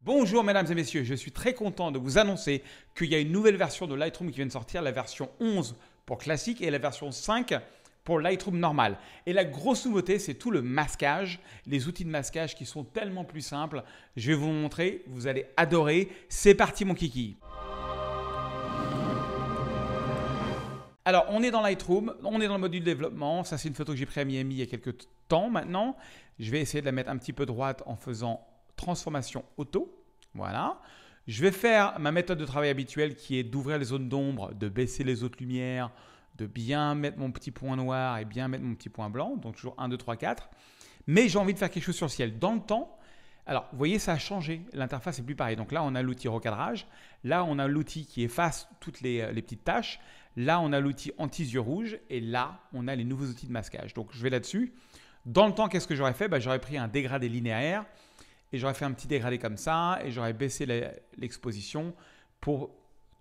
Bonjour mesdames et messieurs, je suis très content de vous annoncer qu'il y a une nouvelle version de Lightroom qui vient de sortir, la version 11 pour classique et la version 5 pour Lightroom normal. Et la grosse nouveauté, c'est tout le masquage, les outils de masquage qui sont tellement plus simples. Je vais vous montrer, vous allez adorer. C'est parti mon kiki. Alors, on est dans Lightroom, on est dans le module développement. Ça, c'est une photo que j'ai prise à Miami il y a quelques temps maintenant. Je vais essayer de la mettre un petit peu droite en faisant transformation auto. Voilà. Je vais faire ma méthode de travail habituelle qui est d'ouvrir les zones d'ombre, de baisser les autres lumières, de bien mettre mon petit point noir et bien mettre mon petit point blanc. Donc toujours 1, 2, 3, 4. Mais j'ai envie de faire quelque chose sur le ciel. Dans le temps, alors vous voyez, ça a changé. L'interface n'est plus pareille. Donc là, on a l'outil recadrage. Là, on a l'outil qui efface toutes les petites taches. Là, on a l'outil anti-yeux rouges. Et là, on a les nouveaux outils de masquage. Donc je vais là-dessus. Dans le temps, qu'est-ce que j'aurais fait? J'aurais pris un dégradé linéaire et j'aurais fait un petit dégradé comme ça et j'aurais baissé l'exposition pour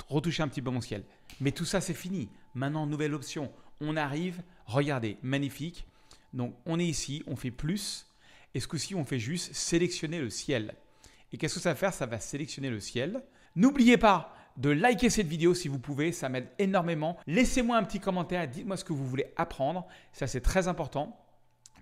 retoucher un petit peu mon ciel. Mais tout ça, c'est fini. Maintenant, nouvelle option. On arrive, regardez, magnifique. Donc, on est ici, on fait plus. Et ce coup-ci, on fait juste sélectionner le ciel. Et qu'est-ce que ça va faire? Ça va sélectionner le ciel. N'oubliez pas de liker cette vidéo si vous pouvez, ça m'aide énormément. Laissez-moi un petit commentaire, dites-moi ce que vous voulez apprendre. Ça, c'est très important.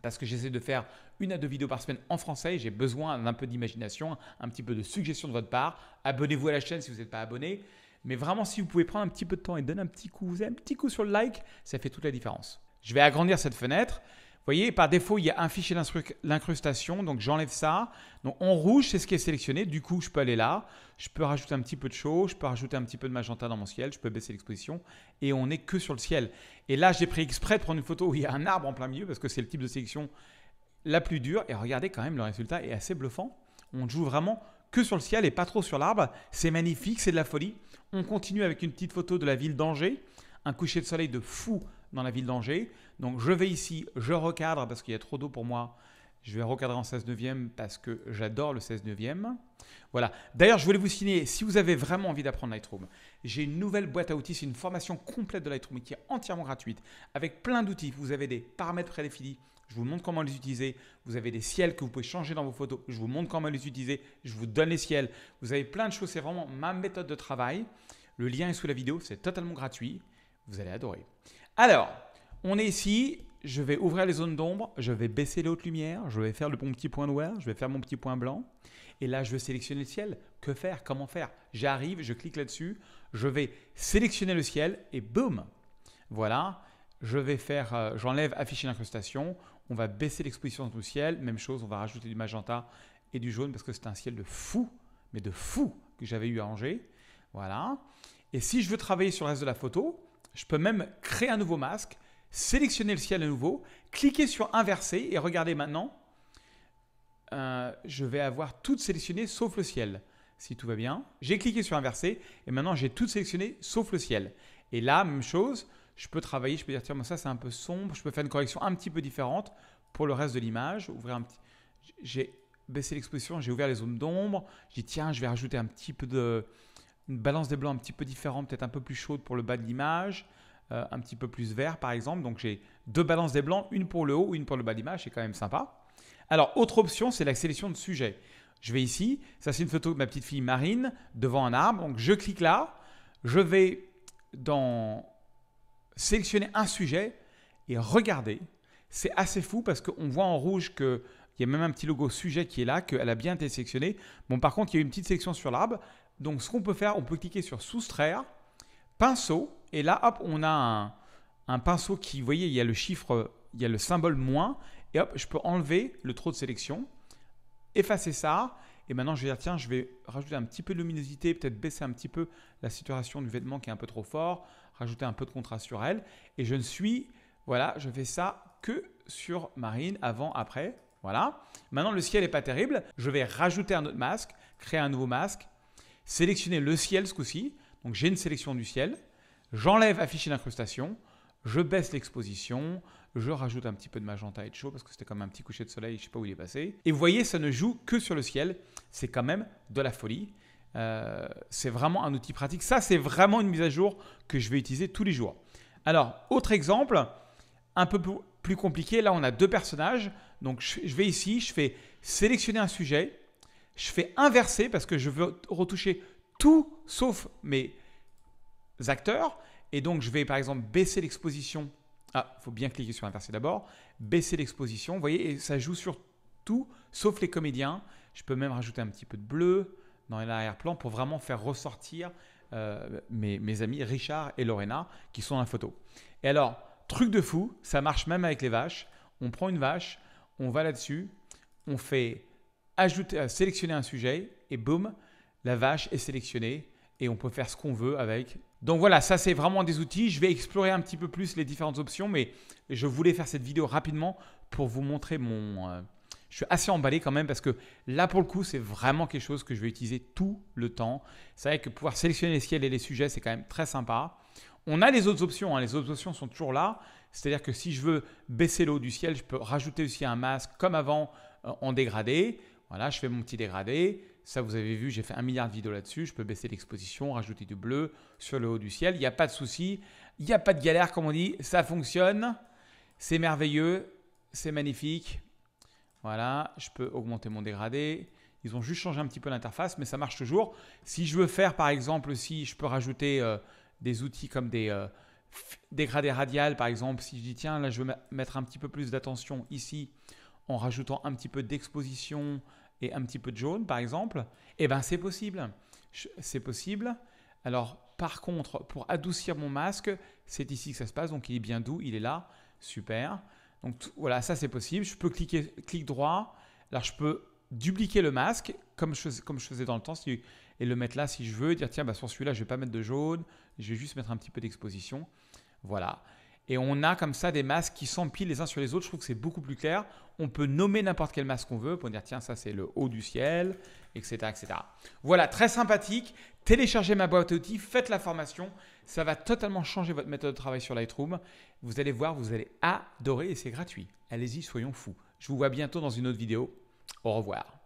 Parce que j'essaie de faire 1 à 2 vidéos par semaine en français. J'ai besoin d'un peu d'imagination, un petit peu de suggestions de votre part. Abonnez-vous à la chaîne si vous n'êtes pas abonné. Mais vraiment, si vous pouvez prendre un petit peu de temps et donner un petit coup sur le like, ça fait toute la différence. Je vais agrandir cette fenêtre. Vous voyez, par défaut, il y a un fichier d'incrustation. Donc, j'enlève ça. Donc, en rouge, c'est ce qui est sélectionné. Du coup, je peux aller là. Je peux rajouter un petit peu de chaud. Je peux rajouter un petit peu de magenta dans mon ciel. Je peux baisser l'exposition. Et on n'est que sur le ciel. Et là, j'ai pris exprès de prendre une photo où il y a un arbre en plein milieu parce que c'est le type de sélection la plus dure. Et regardez quand même, le résultat est assez bluffant. On joue vraiment que sur le ciel et pas trop sur l'arbre. C'est magnifique, c'est de la folie. On continue avec une petite photo de la ville d'Angers. Un coucher de soleil de fou dans la ville d'Angers. Donc, je vais ici, je recadre parce qu'il y a trop d'eau pour moi. Je vais recadrer en 16/9 parce que j'adore le 16/9. Voilà. D'ailleurs, je voulais vous signaler, si vous avez vraiment envie d'apprendre Lightroom, j'ai une nouvelle boîte à outils. C'est une formation complète de Lightroom qui est entièrement gratuite avec plein d'outils. Vous avez des paramètres prédéfinis. Je vous montre comment les utiliser. Vous avez des ciels que vous pouvez changer dans vos photos. Je vous montre comment les utiliser. Je vous donne les ciels. Vous avez plein de choses. C'est vraiment ma méthode de travail. Le lien est sous la vidéo. C'est totalement gratuit. Vous allez adorer. Alors, on est ici. Je vais ouvrir les zones d'ombre. Je vais baisser les hautes lumières. Je vais faire le bon petit point noir. Je vais faire mon petit point blanc. Et là, je vais sélectionner le ciel. Que faire? Comment faire? J'arrive, je clique là-dessus. Je vais sélectionner le ciel et boum. Voilà. Je vais faire, j'enlève afficher l'incrustation. On va baisser l'exposition du ciel. Même chose, on va rajouter du magenta et du jaune parce que c'est un ciel de fou, mais de fou que j'avais eu à Angers. Voilà. Et si je veux travailler sur le reste de la photo, je peux même créer un nouveau masque, sélectionner le ciel à nouveau, cliquer sur inverser et regardez maintenant, je vais avoir tout sélectionné sauf le ciel. Si tout va bien, j'ai cliqué sur inverser et maintenant j'ai tout sélectionné sauf le ciel. Et là, même chose, je peux travailler, je peux dire tiens, moi ça c'est un peu sombre, je peux faire une correction un petit peu différente pour le reste de l'image. J'ai baissé l'exposition, j'ai ouvert les zones d'ombre, j'ai dit tiens, je vais rajouter un petit peu une balance des blancs un petit peu différente, peut-être un peu plus chaude pour le bas de l'image, un petit peu plus vert par exemple. Donc j'ai 2 balances des blancs, une pour le haut, une pour le bas de l'image, c'est quand même sympa. Alors autre option, c'est la sélection de sujet. Je vais ici, ça c'est une photo de ma petite fille Marine devant un arbre. Donc je clique là, je vais sélectionner un sujet et regardez. C'est assez fou parce qu'on voit en rouge qu'il y a même un petit logo sujet qui est là, qu'elle a bien été sélectionnée. Bon, par contre, il y a une petite sélection sur l'arbre. Donc, ce qu'on peut faire, on peut cliquer sur soustraire, pinceau, et là, hop, on a un pinceau qui, vous voyez, il y a le chiffre, il y a le symbole moins, et hop, je peux enlever le trop de sélection, effacer ça, et maintenant, je vais dire, tiens, je vais rajouter un petit peu de luminosité, peut-être baisser un petit peu la saturation du vêtement qui est un peu trop fort, rajouter un peu de contraste sur elle, et je fais ça que sur Marine, avant, après, voilà. Maintenant, le ciel n'est pas terrible, je vais rajouter un autre masque, créer un nouveau masque, sélectionner le ciel ce coup-ci. Donc, j'ai une sélection du ciel. J'enlève afficher l'incrustation. Je baisse l'exposition. Je rajoute un petit peu de magenta et de chaud parce que c'était comme un petit coucher de soleil. Je ne sais pas où il est passé. Et vous voyez, ça ne joue que sur le ciel. C'est quand même de la folie. C'est vraiment un outil pratique. Ça, c'est vraiment une mise à jour que je vais utiliser tous les jours. Alors, autre exemple, un peu plus compliqué. Là, on a 2 personnages. Donc, je vais ici, je fais sélectionner un sujet. Je fais inverser parce que je veux retoucher tout sauf mes acteurs. Et donc, je vais par exemple baisser l'exposition. Ah, il faut bien cliquer sur inverser d'abord. Baisser l'exposition, vous voyez, et ça joue sur tout sauf les comédiens. Je peux même rajouter un petit peu de bleu dans l'arrière-plan pour vraiment faire ressortir mes amis Richard et Lorena qui sont dans la photo. Et alors, truc de fou, ça marche même avec les vaches. On prend une vache, on va là-dessus, on fait sélectionner un sujet et boum, la vache est sélectionnée et on peut faire ce qu'on veut avec. Donc voilà, ça c'est vraiment des outils. Je vais explorer un petit peu plus les différentes options, mais je voulais faire cette vidéo rapidement pour vous montrer je suis assez emballé quand même parce que là pour le coup c'est vraiment quelque chose que je vais utiliser tout le temps. C'est vrai que pouvoir sélectionner les ciels et les sujets c'est quand même très sympa. On a les autres options, hein. Les autres options sont toujours là. C'est-à-dire que si je veux baisser le haut du ciel, je peux rajouter aussi un masque comme avant en dégradé. Voilà, je fais mon petit dégradé. Ça, vous avez vu, j'ai fait 1 milliard de vidéos là-dessus. Je peux baisser l'exposition, rajouter du bleu sur le haut du ciel. Il n'y a pas de souci. Il n'y a pas de galère, comme on dit. Ça fonctionne. C'est merveilleux. C'est magnifique. Voilà, je peux augmenter mon dégradé. Ils ont juste changé un petit peu l'interface, mais ça marche toujours. Si je veux faire, par exemple, aussi, je peux rajouter des outils comme des dégradés radial, par exemple. Si je dis, tiens, là, je veux mettre un petit peu plus d'attention ici, en rajoutant un petit peu d'exposition et un petit peu de jaune, par exemple, eh bien, c'est possible. C'est possible. Alors, par contre, pour adoucir mon masque, c'est ici que ça se passe. Donc, il est bien doux, il est là. Super. Donc, voilà, ça, c'est possible. Je peux clic droit. Alors, je peux dupliquer le masque, comme je faisais dans le temps, et le mettre là si je veux. Dire, tiens, sur celui-là, je ne vais pas mettre de jaune. Je vais juste mettre un petit peu d'exposition. Voilà. Et on a comme ça des masques qui s'empilent les uns sur les autres. Je trouve que c'est beaucoup plus clair. On peut nommer n'importe quel masque qu'on veut pour dire tiens, ça c'est le haut du ciel, etc., etc. Voilà, très sympathique. Téléchargez ma boîte à outils, faites la formation. Ça va totalement changer votre méthode de travail sur Lightroom. Vous allez voir, vous allez adorer et c'est gratuit. Allez-y, soyons fous. Je vous vois bientôt dans une autre vidéo. Au revoir.